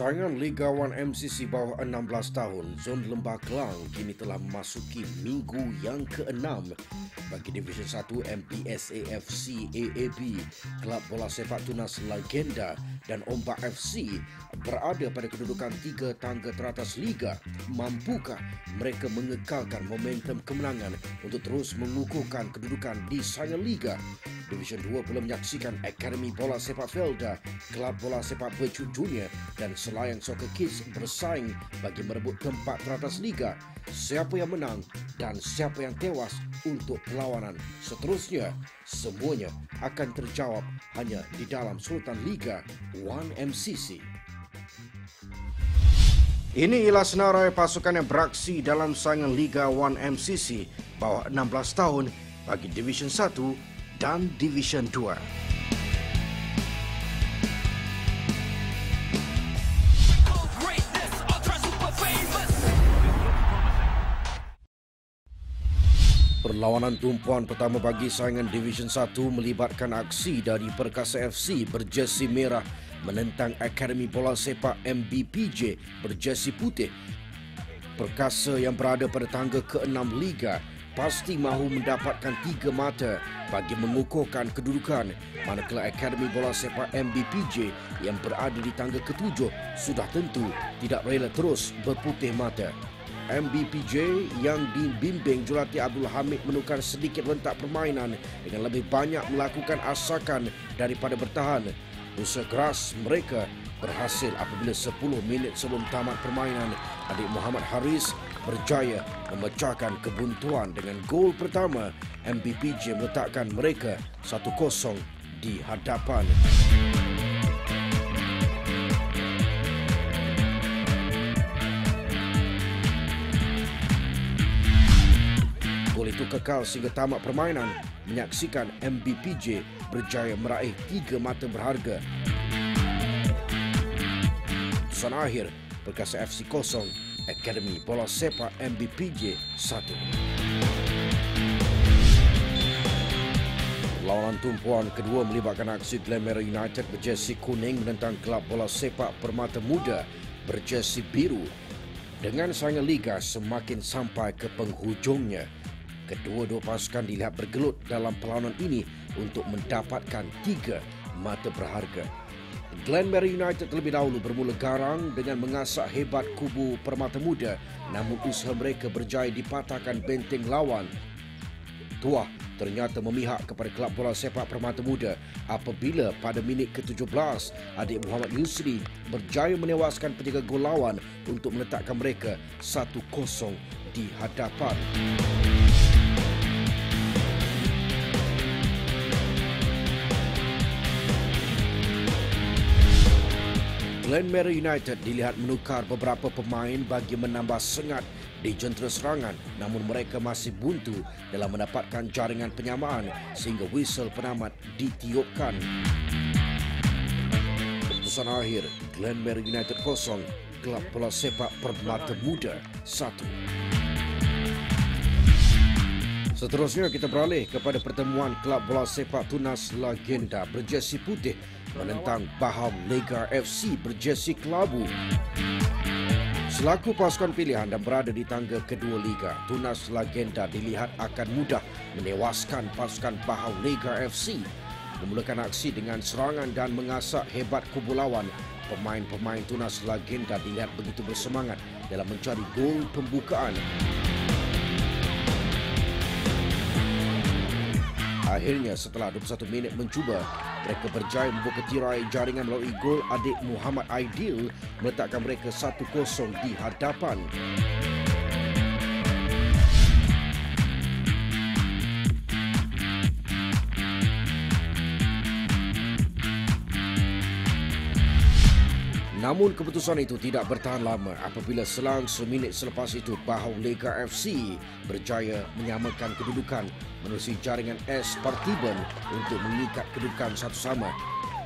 Saingan Liga 1 MCC bawah 16 tahun Zon Lembah Kelang kini telah memasuki minggu yang ke-6 bagi Division 1 MPSAFC AAB. Kelab bola sepak tunas Legenda dan Ombak FC berada pada kedudukan 3 tangga teratas Liga. Mampukah mereka mengekalkan momentum kemenangan untuk terus mengukuhkan kedudukan di saingan Liga? Division 2 belum menyaksikan Akademi Bola Sepak Felda, Kelab Bola Sepak Bercut Junior dan Selayang Soccer Kids bersaing bagi merebut tempat teratas Liga. Siapa yang menang dan siapa yang tewas untuk perlawanan seterusnya, semuanya akan terjawab hanya di dalam Sultan Liga 1 MCC. Ini ialah senarai pasukan yang beraksi dalam saingan Liga 1 MCC bawah 16 tahun bagi Division 1 dan Division 2. Perlawanan tumpuan pertama bagi saingan Division 1 melibatkan aksi dari Perkasa FC berjersey merah menentang Akademi Bola Sepak MBPJ berjersey putih. Perkasa yang berada pada tangga ke-6 Liga pasti mahu mendapatkan 3 mata bagi mengukuhkan kedudukan, manakala Akademi Bola Sepak MBPJ yang berada di tangga ke-7 sudah tentu tidak rela terus berputih mata. MBPJ yang dibimbing Jurulatih Abdul Hamid menukar sedikit rentak permainan dengan lebih banyak melakukan asakan daripada bertahan. Usaha keras mereka berhasil apabila 10 minit sebelum tamat permainan, adik Muhammad Haris berjaya memecahkan kebuntuan dengan gol pertama. MBPJ meletakkan mereka 1-0 di hadapan. Gol itu kekal sehingga tamat permainan, menyaksikan MBPJ berjaya meraih 3 mata berharga. Keputusan akhir, Perkasa FC 0, Akademi Bola Sepak MBPJ 1. Perlawanan tumpuan kedua melibatkan aksi Glenmere United berjersey kuning menentang Kelab Bola Sepak Permata Muda berjersey biru. Dengan saingan Liga semakin sampai ke penghujungnya, kedua-dua pasukan dilihat bergelut dalam perlawanan ini untuk mendapatkan 3 mata berharga. Glenmere United terlebih dahulu bermula garang dengan mengasak hebat kubu Permata Muda, namun usaha mereka berjaya dipatahkan benteng lawan. Tuah ternyata memihak kepada Kelab Bola Sepak Permata Muda apabila pada minit ke-17 adik Muhammad Yusri berjaya menewaskan penjaga gol lawan untuk meletakkan mereka 1-0 di hadapan. Glenmere United dilihat menukar beberapa pemain bagi menambah sengat di jentera serangan, namun mereka masih buntu dalam mendapatkan jaringan penyamaan sehingga whistle penamat ditiupkan. Keputusan akhir, Glenmere United 0, Kelab Bola Sepak Permata Muda 1. Seterusnya kita beralih kepada pertemuan Kelab Bola Sepak Tunas Legenda berjersey putih menentang Baham Legar FC berjersey kelabu. Selaku pasukan pilihan dan berada di tangga kedua Liga, Tunas Legenda dilihat akan mudah menewaskan pasukan Baham Legar FC. Memulakan aksi dengan serangan dan mengasak hebat kubu lawan, pemain-pemain Tunas Legenda dilihat begitu bersemangat dalam mencari gol pembukaan. Akhirnya setelah 21 minit mencuba, mereka berjaya membuka tirai jaringan melalui gol adik Muhammad Aidil meletakkan mereka 1-0 di hadapan. Namun keputusan itu tidak bertahan lama apabila selang seminit selepas itu Bahau Legar FC berjaya menyamakan kedudukan menerusi jaringan S Partiban untuk mengikat kedudukan satu sama.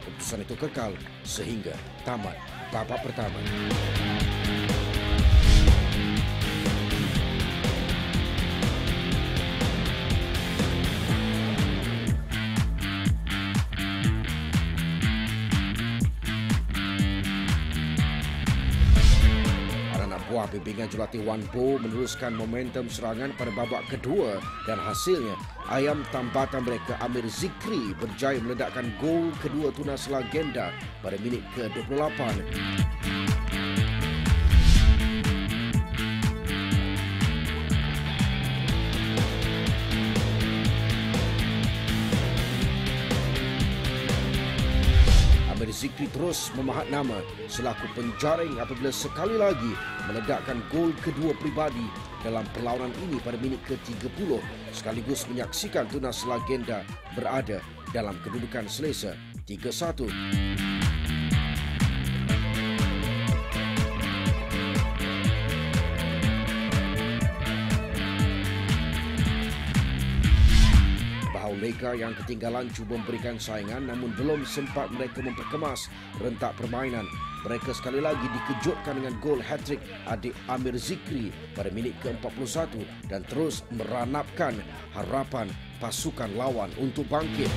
Keputusan itu kekal sehingga tamat babak pertama. bimbingan jurulatih Wan Bo meneruskan momentum serangan pada babak kedua dan hasilnya ayam tambatan mereka Amir Zikri berjaya meledakkan gol kedua tunas legenda pada minit ke-28. Zikri terus memahat nama selaku penjaring apabila sekali lagi meledakkan gol kedua peribadi dalam perlawanan ini pada minit ke-30 sekaligus menyaksikan tunas legenda berada dalam kedudukan selesa 3-1. Lega yang ketinggalan cuba memberikan saingan namun belum sempat mereka memperkemas rentak permainan. Mereka sekali lagi dikejutkan dengan gol hat-trick adik Amir Zikri pada minit ke-41 dan terus meranapkan harapan pasukan lawan untuk bangkit.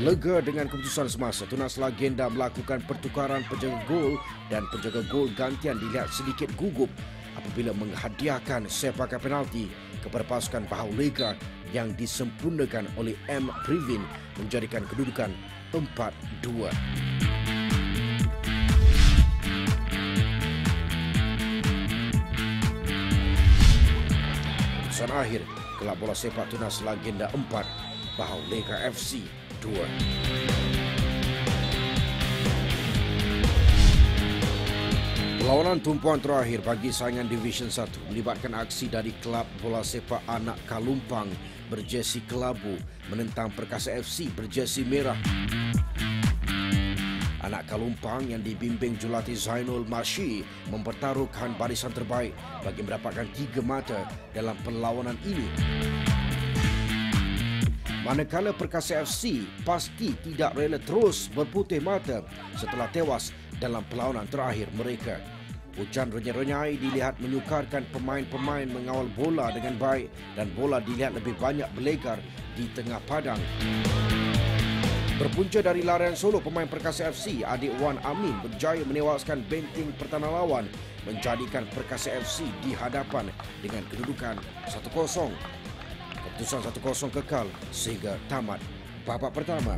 Lega dengan keputusan semasa, tunas legenda melakukan pertukaran penjaga gol dan penjaga gol gantian dilihat sedikit gugup apabila menghadiahkan sepakan penalti kepada pasukan Bahau Lega yang disempurnakan oleh M. Privin menjadikan kedudukan 4-2. Keputusan akhir, kelab bola sepak tunas legenda 4, Bahau Lega FC 2. Perlawanan tumpuan terakhir bagi saingan Division 1 melibatkan aksi dari kelab bola sepak Anak Kalumpang berjersey kelabu menentang Perkasa FC berjersey merah. Anak Kalumpang yang dibimbing jurulatih Zainul Masyi mempertaruhkan barisan terbaik bagi mendapatkan 3 mata dalam perlawanan ini. Manakala Perkasa FC pasti tidak rela terus berputih mata setelah tewas dalam perlawanan terakhir mereka. Hujan renyai-renyai dilihat menyukarkan pemain-pemain mengawal bola dengan baik dan bola dilihat lebih banyak berlegar di tengah padang. Berpunca dari larian solo pemain Perkasa FC, adik Wan Amin berjaya menewaskan benteng pertahanan lawan menjadikan Perkasa FC di hadapan dengan kedudukan 1-0. Keputusan 1-0 kekal sehingga tamat babak pertama.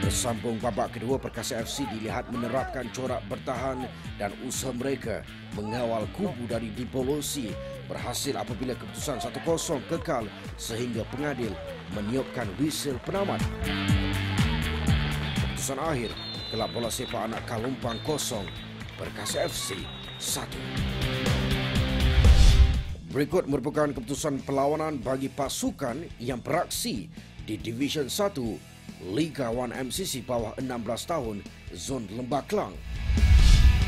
Bersambung babak kedua, Perkasa FC dilihat menerapkan corak bertahan dan usaha mereka mengawal kubu dari dipolosi berhasil apabila keputusan 1-0 kekal sehingga pengadil meniupkan whistle penamat. Keputusan akhir, kelab bola sepak Anak Kalumpang 0, Perkasa FC 1. Berikut merupakan keputusan perlawanan bagi pasukan yang beraksi di Division 1 Liga 1 MCC bawah 16 tahun Zon Lembah Kelang.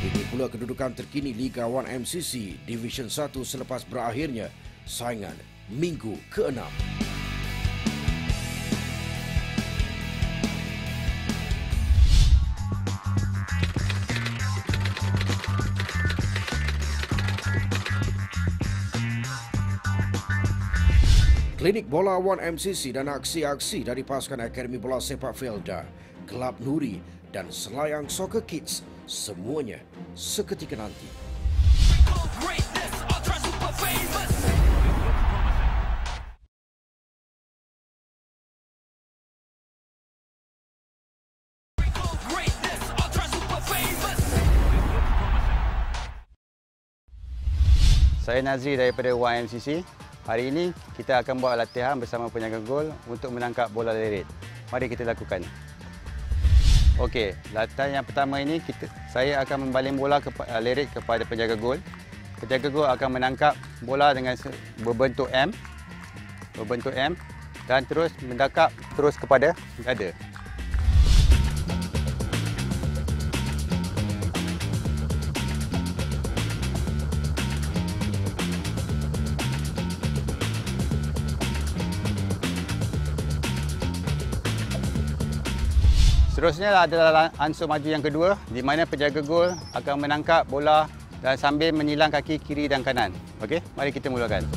Ini pula kedudukan terkini Liga 1 MCC Division 1 selepas berakhirnya saingan minggu ke-6. Klinik Bola 1 MCC dan aksi-aksi dari pasukan Akademi Bola Sepak Felda, Kelab Nuri dan Selayang Soccer Kids, semuanya seketika nanti. Saya Nazri daripada YMCC. Hari ini kita akan buat latihan bersama penjaga gol untuk menangkap bola leret. Mari kita lakukan. Okey, latihan yang pertama ini saya akan membaling bola leret kepada penjaga gol. Penjaga gol akan menangkap bola dengan berbentuk M dan terus mendekap terus kepada dada. Seterusnya adalah ansur maju yang kedua, di mana penjaga gol akan menangkap bola dan sambil menyilang kaki kiri dan kanan. Okey, mari kita mulakan.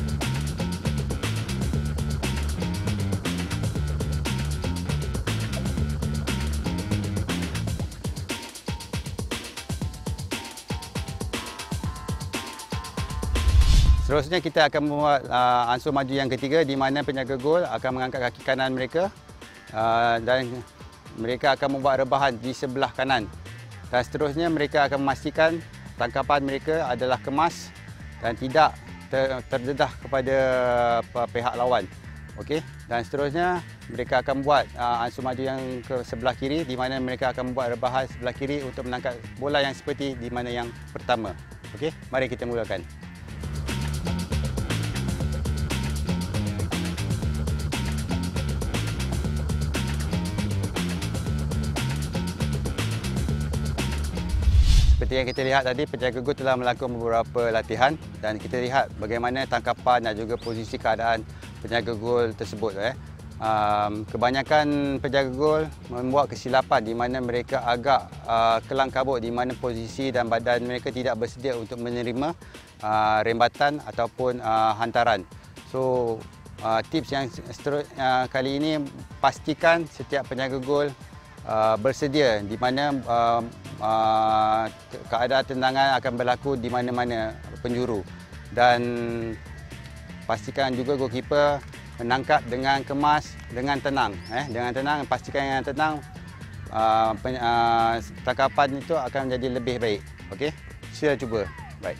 Seterusnya kita akan membuat ansur maju yang ketiga, di mana penjaga gol akan mengangkat kaki kanan mereka dan mereka akan membuat rebahan di sebelah kanan. Dan seterusnya mereka akan memastikan tangkapan mereka adalah kemas dan tidak terdedah kepada pihak lawan. Okey. Dan seterusnya mereka akan buat ansur maju yang ke sebelah kiri, di mana mereka akan membuat rebahan sebelah kiri untuk menangkap bola yang seperti di mana yang pertama. Okey, mari kita mulakan. Seperti yang kita lihat tadi, penjaga gol telah melakukan beberapa latihan dan kita lihat bagaimana tangkapan dan juga posisi keadaan penjaga gol tersebut. Kebanyakan penjaga gol membuat kesilapan di mana mereka agak kelang kabut, di mana posisi dan badan mereka tidak bersedia untuk menerima rembatan ataupun hantaran. So tips yang kali ini, pastikan setiap penjaga gol bersedia, di mana keadaan tendangan akan berlaku di mana-mana penjuru, dan pastikan juga goalkeeper menangkap dengan kemas, dengan tenang. Dengan tenang, pastikan yang tenang, tangkapan itu akan menjadi lebih baik. Okey, sila cuba. Baik.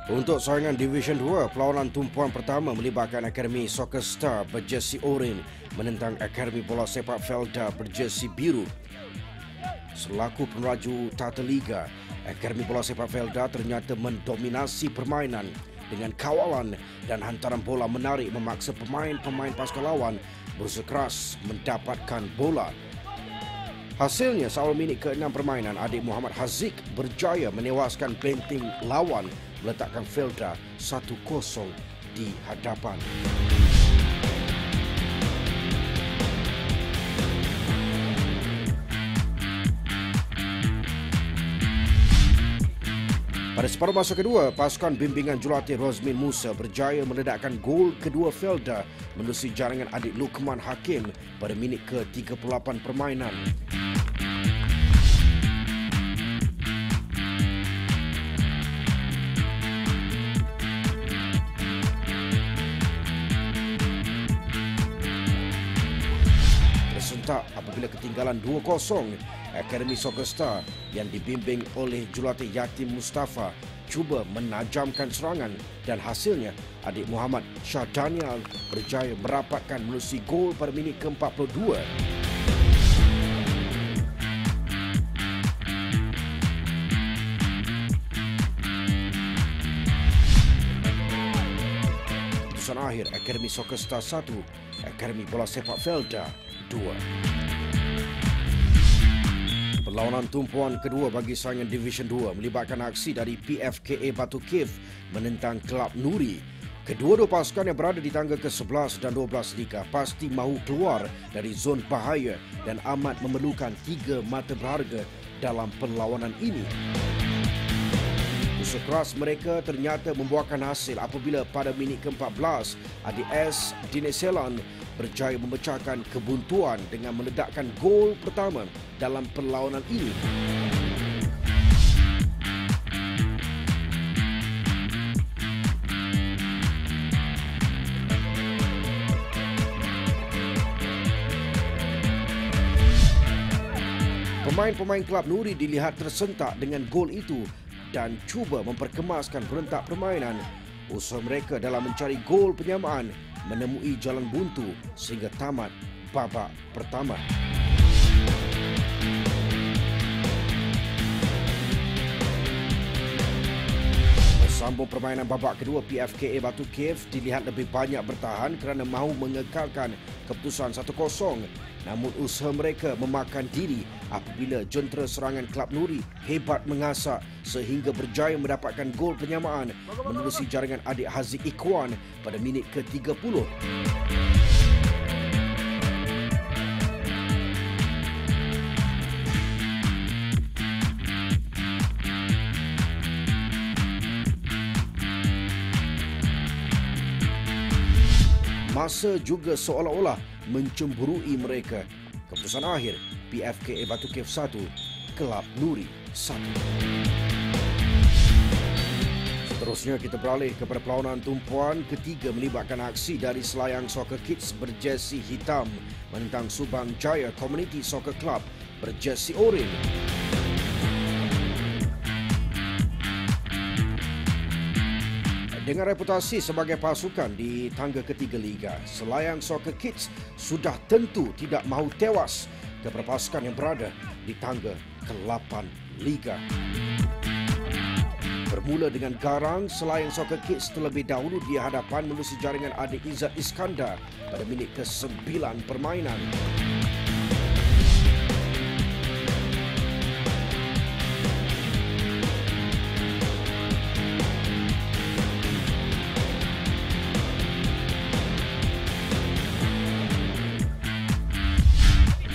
Untuk saingan Division 2, perlawanan tumpuan pertama melibatkan Akademi Soccer Star berjersey oranye menentang Akademi Bola Sepak Felda berjersey biru. Selaku peneraju tata liga, Akademi Bola Sepak Felda ternyata mendominasi permainan dengan kawalan dan hantaran bola menarik memaksa pemain-pemain pasukan lawan berusaha keras mendapatkan bola. Hasilnya, seawal minit ke-6 permainan, adik Muhammad Haziq berjaya menewaskan benteng lawan, meletakkan Felda 1-0 di hadapan. Pada separuh masa kedua, pasukan bimbingan jurulatih Rosmin Musa berjaya meledakkan gol kedua Felda menerusi jaringan adik Lukman Hakim pada minit ke-38 permainan. Tersentak apabila ketinggalan 2-0, Akademi Soccer Star yang dibimbing oleh jurulatih Yatim Mustafa cuba menajamkan serangan dan hasilnya adik Muhammad Shah Daniel berjaya merapatkan menerusi gol pada minit ke-42. Keputusan akhir, Akademi Soccer Star 1, Akademi Bola Sepak Felda 2. Perlawanan tumpuan kedua bagi saingan Division 2 melibatkan aksi dari PFKA Batu Cave menentang Kelab Nuri. Kedua-dua pasukan yang berada di tangga ke-11 dan 12 Liga pasti mahu keluar dari zon bahaya dan amat memerlukan 3 mata berharga dalam perlawanan ini. Usaha keras mereka ternyata membuahkan hasil apabila pada minit ke-14, adik S Dineselan berjaya memecahkan kebuntuan dengan meledakkan gol pertama dalam perlawanan ini. Pemain-pemain Kelab Nuri dilihat tersentak dengan gol itu dan cuba memperkemaskan perentak permainan. Usaha mereka dalam mencari gol penyamaan menemui jalan buntu sehingga tamat babak pertama. Bersambung permainan babak kedua, PFKA Batu Cave dilihat lebih banyak bertahan kerana mahu mengekalkan keputusan 1-0. Namun usaha mereka memakan diri apabila jentera serangan Kelab Nuri hebat mengasak sehingga berjaya mendapatkan gol penyamaan menerusi jaringan adik Haziq Ikhwan pada minit ke-30. Masa juga seolah-olah mencemburui mereka. Keputusan akhir, PFKA Batu Cave 1, Kelab Nuri 1. Seterusnya kita beralih kepada perlawanan tumpuan ketiga melibatkan aksi dari Selayang Soccer Kids berjersey hitam menentang Subang Jaya Community Soccer Club berjersey oranye. Dengan reputasi sebagai pasukan di tangga ketiga Liga, Selayang Soccer Kids sudah tentu tidak mahu tewas kepada pasukan yang berada di tangga ke-8 Liga. Bermula dengan garang, Selayang Soccer Kids terlebih dahulu di hadapan menerusi jaringan adik Izzat Iskandar pada minit ke-9 permainan.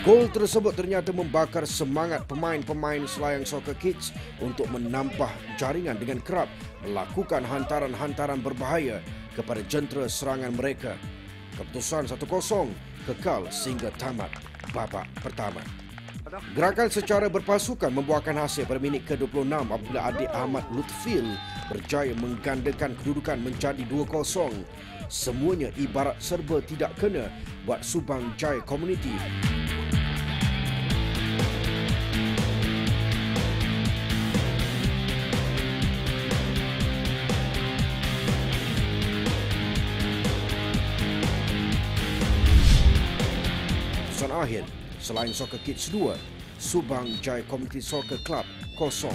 Gol tersebut ternyata membakar semangat pemain-pemain Selayang Soccer Kids untuk menambah jaringan dengan kerap melakukan hantaran-hantaran berbahaya kepada jentera serangan mereka. Keputusan 1-0 kekal sehingga tamat babak pertama. Gerakan secara berpasukan membuahkan hasil pada minit ke-26 apabila adik Ahmad Lutfil berjaya menggandakan kedudukan menjadi 2-0. Semuanya ibarat serba tidak kena buat Subang Jaya Community. Akhir, Selayang Soccer Kids 2, Subang Jaya Community Soccer Club 0.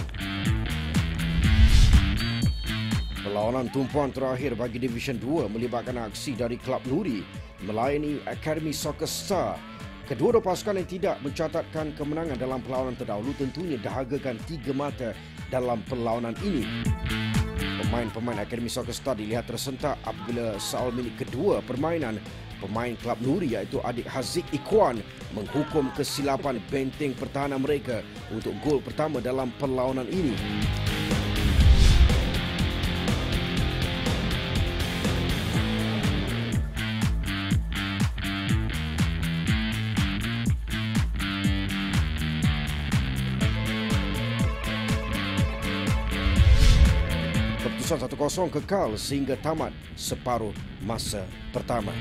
Perlawanan tumpuan terakhir bagi Division 2 melibatkan aksi dari Kelab Nuri melayani Academy Soccer Star. Kedua-dua pasukan yang tidak mencatatkan kemenangan dalam perlawanan terdahulu tentunya dahagakan 3 mata dalam perlawanan ini. Pemain-pemain Academy Soccer Star dilihat tersentak apabila seawal minit kedua permainan, pemain Kelab Nuri iaitu adik Haziq Ikhwan menghukum kesilapan benteng pertahanan mereka untuk gol pertama dalam perlawanan ini. Keputusan 1-0 kekal sehingga tamat separuh masa pertama.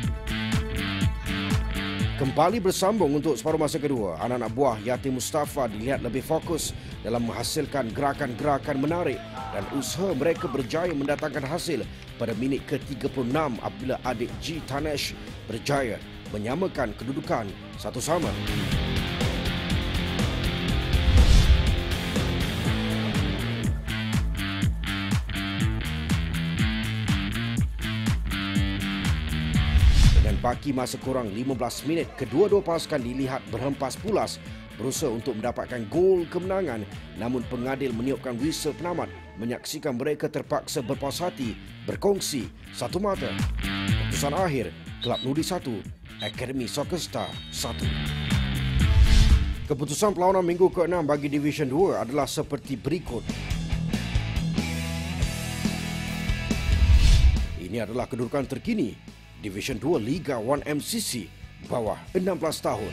Kembali bersambung untuk separuh masa kedua, anak-anak buah Yati Mustafa dilihat lebih fokus dalam menghasilkan gerakan-gerakan menarik dan usaha mereka berjaya mendatangkan hasil pada minit ke-36 apabila adik G. Tanesh berjaya menyamakan kedudukan 1-1. Baki masa kurang 15 minit, kedua-dua pasukan dilihat berhempas pulas berusaha untuk mendapatkan gol kemenangan, namun pengadil meniupkan whistle penamat menyaksikan mereka terpaksa berpuas hati berkongsi satu mata. Keputusan akhir, Kelab Nuri 1, Academy Soccer Star 1. Keputusan perlawanan minggu ke-6 bagi Division 2 adalah seperti berikut. Ini adalah kedudukan terkini Division 2 Liga 1 MCC bawah 16 tahun.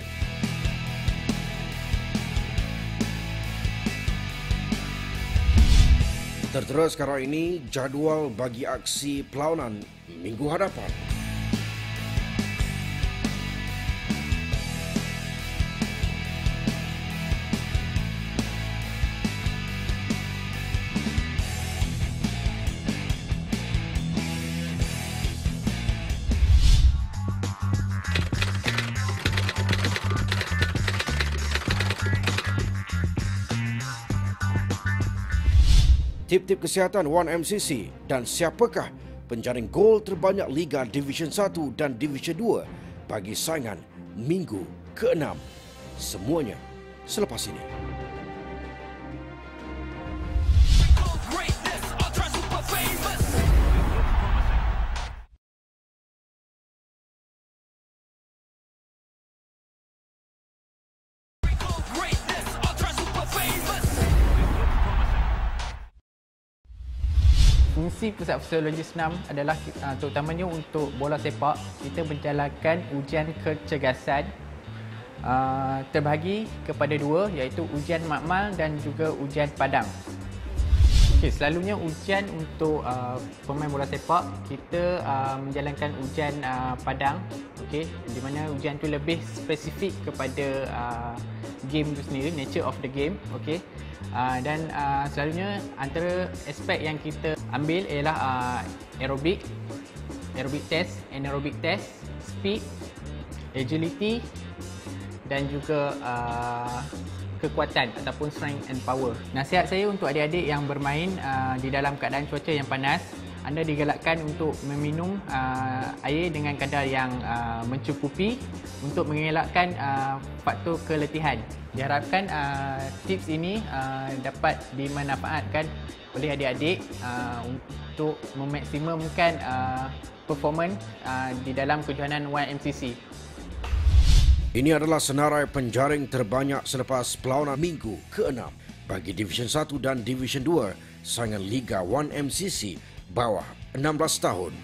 Tertera sekarang ini jadual bagi aksi perlawanan minggu hadapan. tip-tip kesihatan 1MCC dan siapakah penjaring gol terbanyak Liga Division 1 dan Division 2 bagi saingan minggu ke-6. Semuanya selepas ini. Fungsi Pusat Fisiologi Senam adalah terutamanya untuk bola sepak. Kita menjalankan ujian kecergasan terbahagi kepada dua, iaitu ujian makmal dan juga ujian padang. Selalunya ujian untuk pemain bola sepak, kita menjalankan ujian padang, di mana ujian itu lebih spesifik kepada game itu sendiri, nature of the game. Dan selalunya antara aspek yang kita ambil ialah aerobik test, anaerobik test, speed, agility dan juga kekuatan ataupun strength and power. Nasihat saya untuk adik-adik yang bermain di dalam keadaan cuaca yang panas, anda digalakkan untuk meminum air dengan kadar yang mencukupi untuk mengelakkan faktor keletihan. Diharapkan tips ini dapat dimanfaatkan oleh adik-adik untuk memaksimumkan performance di dalam kejohanan YMCC. Ini adalah senarai penjaring terbanyak selepas perlawanan minggu ke-6 bagi Division 1 dan Division 2 saingan Liga 1MCC bawah 16 tahun.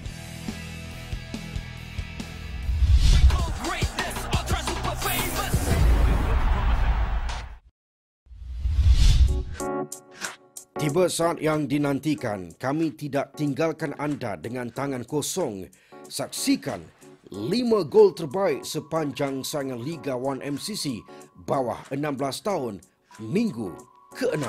Tiba saat yang dinantikan, kami tidak tinggalkan anda dengan tangan kosong. Saksikan 5 gol terbaik sepanjang saingan Liga 1MCC bawah 16 tahun minggu ke-6.